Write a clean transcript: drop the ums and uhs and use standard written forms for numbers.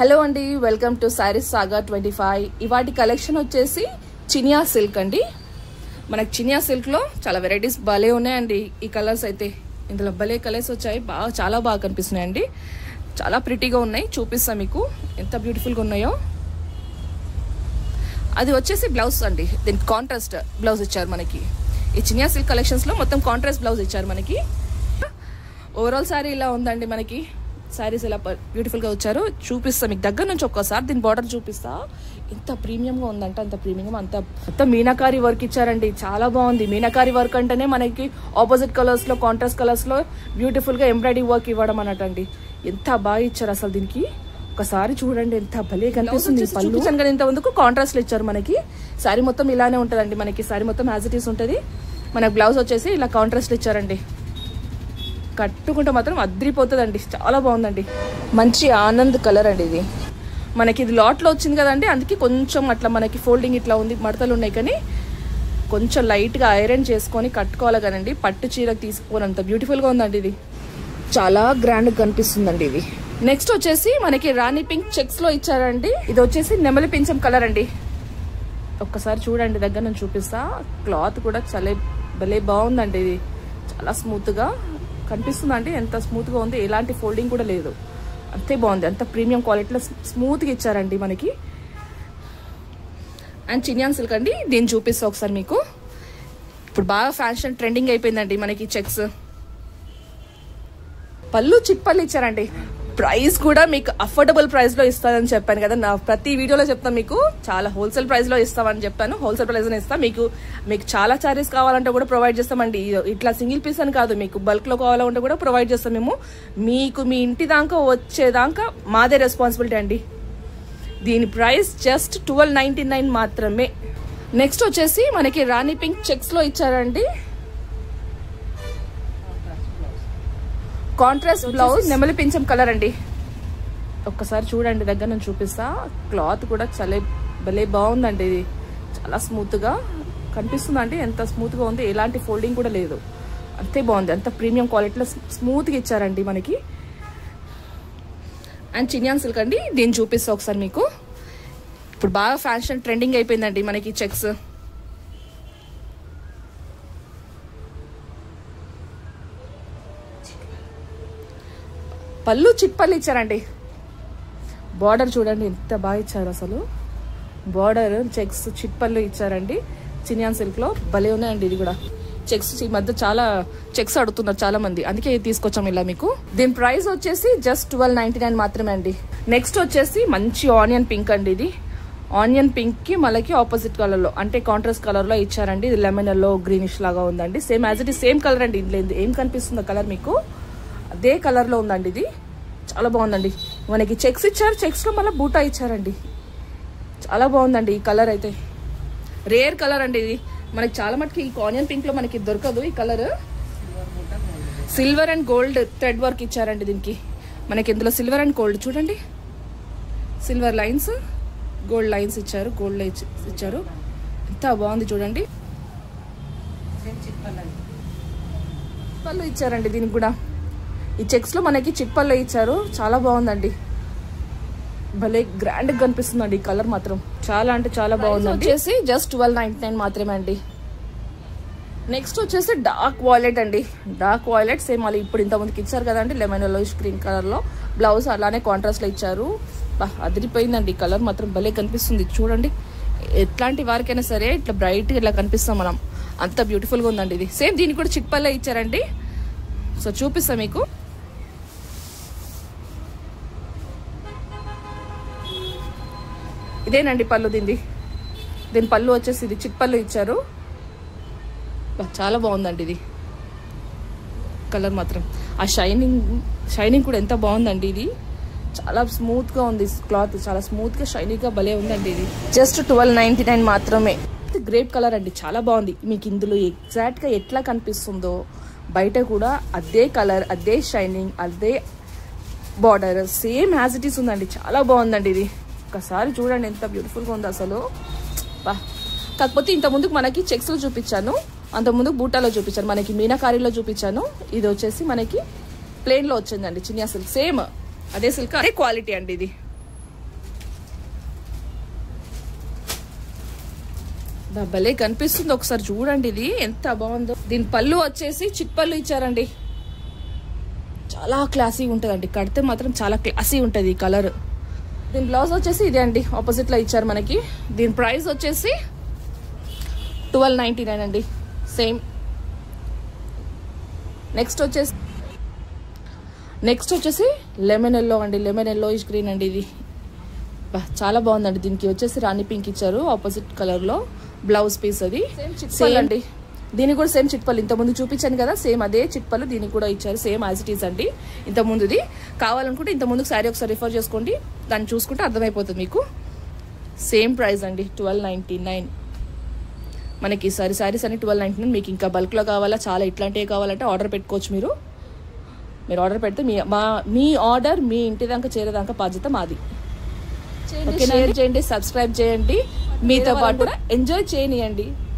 Hello అండి, welcome to saris సాగా 25. ఇవాటి collection వచ్చేసి చినియా సిల్క్ అండి. మనకి చినియా సిల్క్ లో చాలా వెరైటీస్ భలే ఉన్నాయండి. ఈ కలర్స్ అయితే ఇందులో భలే కలర్స్ వచ్చాయి, చాలా బాగా కనిపిస్తున్నాయండి. చాలా ప్రిటీగా ఉన్నాయి, చూపిస్తా మీకు ఎంత బ్యూటిఫుల్ గా ఉన్నాయో. అది వచ్చేసి బ్లౌజ్ అండి, దీనికి కాంట్రాస్ట్ బ్లౌజ్ ఇచ్చారు మనకి. ఈ చినియా సిల్క్ కలెక్షన్స్ లో మొత్తం కాంట్రాస్ట్ బ్లౌజ్ ఇచ్చారు మనకి. ఓవరాల్ సారీ ఇలా ఉందండి. మనకి సారీస్ ఇలా బ్యూటిఫుల్ గా వచ్చారు, చూపిస్తా మీకు దగ్గర నుంచి. ఒక్కసారి దీని బార్డర్ చూపిస్తా, ఎంత ప్రీమియం గా ఉందంటే అంత ప్రీమియం. అంత మీనాకారి వర్క్ ఇచ్చారండి, చాలా బాగుంది. మీనాకారి వర్క్ అంటేనే మనకి ఆపోజిట్ కలర్స్ లో, కాంట్రాస్ట్ కలర్స్ లో బ్యూటిఫుల్ గా ఎంబ్రాయిడరీ వర్క్ ఇవ్వడం అన్నట్టండి. ఎంత బాగా ఇచ్చారు అసలు. దీనికి ఒకసారి చూడండి, ఎంత భలే కనిపిస్తుంది. పళ్ళు ఇంత ముందుకు కాంట్రాస్ట్ లో ఇచ్చారు మనకి. సారీ మొత్తం ఇలానే ఉంటదండి మనకి. సారీ మొత్తం యాజ్ ఇట్ ఈస్ ఉంటది. మనకి బ్లౌజ్ వచ్చేసి ఇలా కాంట్రాస్ట్ ఇచ్చారండి. కట్టుకుంటే మాత్రం అద్రిపోతుందండి, చాలా బాగుందండి. మంచి ఆనంద్ కలర్ అండి ఇది. మనకి ఇది లాట్లో వచ్చింది కదండి, అందుకే కొంచెం అట్లా మనకి ఫోల్డింగ్ ఇట్లా ఉంది, మడతలు ఉన్నాయి. కానీ కొంచెం లైట్గా ఐరన్ చేసుకొని కట్టుకోవాలి కదండి. పట్టు చీరకు తీసుకోనంత బ్యూటిఫుల్గా ఉందండి. ఇది చాలా గ్రాండ్గా కనిపిస్తుందండి. ఇది నెక్స్ట్ వచ్చేసి మనకి రాణి పింక్ చెక్స్ లో ఇచ్చారండి. ఇది వచ్చేసి నెమలి పింఛం కలర్ అండి. ఒక్కసారి చూడండి, దగ్గర నుంచి చూపిస్తా. క్లాత్ కూడా చాలా భలే బాగుందండి. ఇది చాలా స్మూత్ గా కనిపిస్తుంది అండి, ఎంత స్మూత్ గా ఉంది. ఎలాంటి ఫోల్డింగ్ కూడా లేదు, అంతే బాగుంది. అంత ప్రీమియం క్వాలిటీలో స్మూత్ గా ఇచ్చారండి మనకి. అండ్ చినియాన్ సిల్క్ అండి, దీన్ని చూపిస్తా ఒకసారి మీకు. ఇప్పుడు బాగా ఫ్యాషన్ ట్రెండింగ్ అయిపోయిందండి మనకి చెక్స్. పళ్ళు చిట్పళ్ళు ఇచ్చారండి. ప్రైస్ కూడా మీకు అఫోర్డబుల్ ప్రైస్ లో ఇస్తానని చెప్పాను కదా, నా ప్రతి వీడియోలో చెప్తాను మీకు. చాలా హోల్సేల్ ప్రైస్ లో ఇస్తామని చెప్పాను. హోల్సేల్ ప్రైస్ లో ఇస్తాం మీకు. చాలా చారీస్ కావాలంటే కూడా ప్రొవైడ్ చేస్తామండి. ఇట్లా సింగిల్ పీస్ అని కాదు, మీకు బల్క్ లో కావాలంటే కూడా ప్రొవైడ్ చేస్తాం మేము. మీకు మీ ఇంటి దాకా వచ్చేదాకా మాదే రెస్పాన్సిబిలిటీ అండి. దీని ప్రైస్ జస్ట్ 1299 మాత్రమే. నెక్స్ట్ వచ్చేసి మనకి రాణి పింక్ చెక్స్ లో ఇచ్చారండి. కాంట్రాస్ట్ బ్లౌజ్ నెమలి పింఛం కలర్ అండి. ఒక్కసారి చూడండి, దగ్గర నుంచి చూపిస్తా. క్లాత్ కూడా చాలా భలే బాగుందండి. ఇది చాలా స్మూత్ గా కనిపిస్తుంది అండి, ఎంత స్మూత్ గా ఉంది. ఎలాంటి ఫోల్డింగ్ కూడా లేదు, అంతే బాగుంది. అంత ప్రీమియం క్వాలిటీలో స్మూత్ గా ఇచ్చారండి మనకి. అండ్ చినియాన్ సిల్క్ అండి, దీన్ని చూపిస్తా ఒకసారి మీకు. ఇప్పుడు బాగా ఫ్యాషన్ ట్రెండింగ్ అయిపోయిందండి మనకి చెక్స్. పళ్ళు చిట్పళ్ళు ఇచ్చారండి. బార్డర్ చూడండి ఎంత బాగా ఇచ్చారు అసలు. బార్డర్ చెక్స్ చిట్పళ్ళు ఇచ్చారండి చినియాన్ సిల్క్ లో. భలే ఉన్నాయండి. ఇది కూడా చెక్స్ ఈ మధ్య చాలా చెక్స్ అడుగుతున్నారు చాలా మంది, అందుకే తీసుకొచ్చాం ఇలా మీకు. దీని ప్రైస్ వచ్చేసి జస్ట్ 1299 మాత్రమే అండి. నెక్స్ట్ వచ్చేసి మంచి ఆనియన్ పింక్ అండి. ఇది ఆనియన్ పింక్ కి మనకి ఆపోజిట్ కలర్ లో, అంటే కాంట్రాస్ట్ కలర్ లో ఇచ్చారండి. ఇది లెమన్ ఎల్లో గ్రీనిష్ లాగా ఉందండి. Same as it is same colour అండి. ఇందులో ఏం కనిపిస్తుందో కలర్ మీకు అదే కలర్ లో ఉందండి. ఇది చాలా బాగుందండి. మనకి చెక్స్ ఇచ్చారు, చెక్స్ లో మళ్ళీ బూటా ఇచ్చారండి. చాలా బాగుందండి ఈ కలర్ అయితే. రేర్ కలర్ అండి ఇది. మనకి చాలా మటుకి ఈ ఆనియన్ పింక్ లో మనకి దొరకదు ఈ colour. Silver and gold thread work ఇచ్చారండి దీనికి. మనకి ఇందులో సిల్వర్ అండ్ గోల్డ్ చూడండి, సిల్వర్ లైన్స్, గోల్డ్ లైన్స్ ఇచ్చారు, గోల్డ్ ఇచ్చారు. ఎంత బాగుంది చూడండి. పళ్ళు ఇచ్చారండి దీనికి కూడా. ఈ చెక్స్ లో మనకి చిట్పల్లో ఇచ్చారు, చాలా బాగుందండి. భలే గ్రాండ్ గా కనిపిస్తుందండి ఈ కలర్ మాత్రం. చాలా అంటే చాలా బాగుంది. వచ్చేసి జస్ట్ 1299 మాత్రమే అండి. నెక్స్ట్ వచ్చేసి డార్క్ వాయిలెట్ అండి. డార్క్ వాయిలెట్ సేమ్ మళ్ళీ ఇప్పుడు ఇంతమందికి ఇచ్చారు కదండి, లెమన్ ఎల్లో గ్రీన్ కలర్ లో. బ్లౌజ్ అలానే కాంట్రాస్ట్ లో ఇచ్చారు. అదిరిపోయిందండి కలర్ మాత్రం, భలే కనిపిస్తుంది చూడండి. ఎట్లాంటి వారికైనా సరే ఇట్లా బ్రైట్ గా ఇట్లా కనిపిస్తాం మనం, అంత బ్యూటిఫుల్ గా ఉందండి ఇది. సేమ్ దీనికి కూడా చిట్పల్లో ఇచ్చారండి. సో చూపిస్తా మీకు. ఇదేనండి పళ్ళు దీని పళ్ళు వచ్చేసి ఇది చిట్పళ్ళు ఇచ్చారు. చాలా బాగుందండి ఇది కలర్ మాత్రం. ఆ షైనింగ్ కూడా ఎంత బాగుందండి. ఇది చాలా స్మూత్ గా ఉంది క్లాత్, చాలా స్మూత్ గా షైనీగా భలే ఉందండి. ఇది జస్ట్ 1299 మాత్రమే. గ్రేప్ కలర్ అండి, చాలా బాగుంది. మీకు ఇందులో ఎగ్జాక్ట్ గా ఎట్లా కనిపిస్తుందో బయట కూడా అదే కలర్, అదే షైనింగ్, అదే border same as it is ఉందండి. చాలా బాగుందండి ఇది. ఒకసారి చూడండి ఎంత బ్యూటిఫుల్ గా ఉంది అసలు. కాకపోతే ఇంత ముందుకు మనకి చెక్స్ లో చూపించాను, అంత ముందు బూటాలో చూపించాను, మనకి మీనాకారీలో చూపించాను. ఇది వచ్చేసి మనకి ప్లేన్ లో వచ్చిందండి చినియా సిల్క్. సేమ్ అదే సిల్క్, అదే క్వాలిటీ అండి. ఇది భలే కనిపిస్తుంది, ఒకసారి చూడండి ఇది ఎంత బాగుందో. దీని పళ్ళు వచ్చేసి చిట్ పళ్ళు ఇచ్చారండి, చాలా క్లాసీ ఉంటుందండి, కడితే మాత్రం చాలా క్లాసీ ఉంటుంది ఈ కలర్. దీని బ్లౌజ్ వచ్చేసి ఇదే అండి, ఆపోజిట్ లో ఇచ్చారు మనకి. దీని ప్రైస్ వచ్చేసి 1299 అండి, సేమ్. నెక్స్ట్ వచ్చేసి లెమన్ ఎల్లో అండి, లెమన్ ఎల్లోయిష్ గ్రీన్ అండి. ఇది చాలా బాగుందండి. దీనికి వచ్చేసి రాణి పింక్ ఇచ్చారు ఆపోజిట్ కలర్ లో బ్లౌజ్ పీస్. అది సేమ్ అండి, దీనికి కూడా సేమ్ చిట్పల్లు, ఇంతకుముందు చూపించాను కదా సేమ్ అదే చిట్పల్లు దీనికి కూడా ఇచ్చారు, సేమ్ యాజ్ ఇట్ ఈస్ అండి. ఇంతకుముందుది కావాలనుకుంటే ఇంతకుముందు శారీ ఒకసారి రిఫర్ చేసుకోండి, దాన్ని చూసుకుంటే అర్థమైపోతుంది మీకు. సేమ్ ప్రైస్ అండి 1299 మనకి. సారీస్ అన్ని 1299. మీకు ఇంకా బల్క్లో కావాలా, చాలా ఇట్లాంటివి కావాలంటే ఆర్డర్ పెట్టుకోవచ్చు. మీరు ఆర్డర్ పెడితే మీ ఆర్డర్ మీ ఇంటి దాకా చేరేదాకా బాధ్యత మాది. షేర్ చేయండి, సబ్స్క్రైబ్ చేయండి, మీతో పాటు కూడా ఎంజాయ్ చేయనియండి.